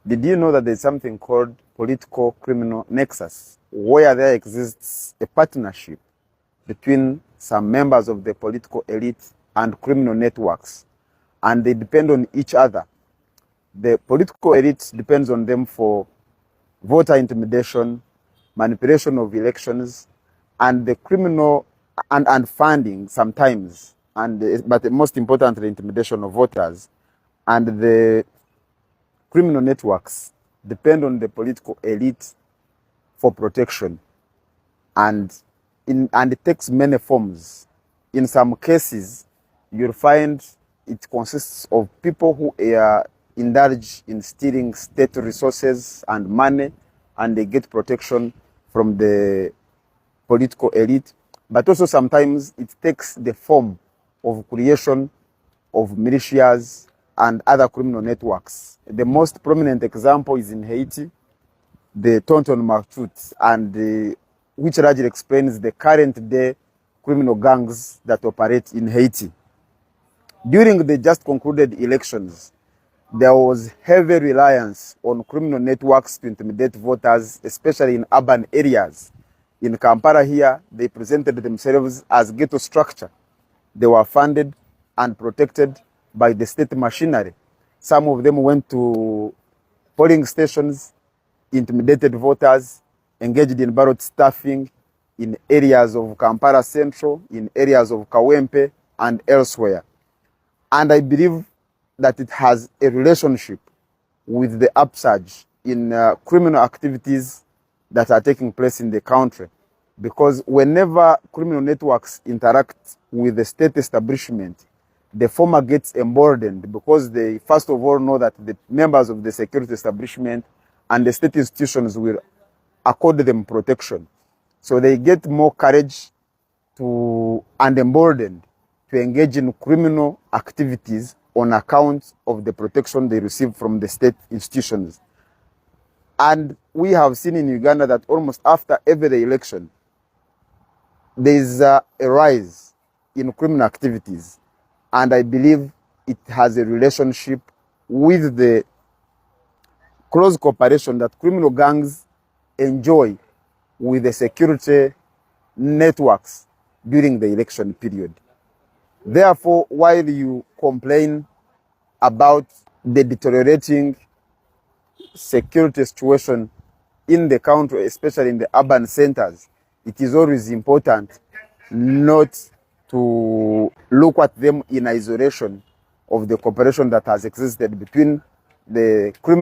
Did you know that there's something called political criminal nexus, where there exists a partnership between some members of the political elite and criminal networks, and they depend on each other? The political elite depends on them for voter intimidation, manipulation of elections, and the criminal and funding sometimes, but most importantly, intimidation of voters. And the criminal networks depend on the political elite for protection, and it takes many forms. In some cases, you'll find it consists of people who are indulge in stealing state resources and money, and they get protection from the political elite. But also sometimes it takes the form of creation of militias and other criminal networks. The most prominent example is in Haiti, the Tonton Macoute, and which largely explains the current day criminal gangs that operate in Haiti. During the just concluded elections, there was heavy reliance on criminal networks to intimidate voters, especially in urban areas. In Kampala here, they presented themselves as ghetto structure. They were funded and protected by the state machinery. Some of them went to polling stations, intimidated voters, engaged in ballot stuffing in areas of Kampala Central, in areas of Kawempe, and elsewhere. And I believe that it has a relationship with the upsurge in criminal activities that are taking place in the country. Because whenever criminal networks interact with the state establishment, the former gets emboldened because they first of all know that the members of the security establishment and the state institutions will accord them protection. So they get more courage and emboldened to engage in criminal activities on account of the protection they receive from the state institutions. And we have seen in Uganda that almost after every election, there is a rise in criminal activities. And I believe it has a relationship with the close cooperation that criminal gangs enjoy with the security networks during the election period. Therefore, while you complain about the deteriorating security situation in the country, especially in the urban centers, it is always important not to look at them in isolation of the cooperation that has existed between the criminal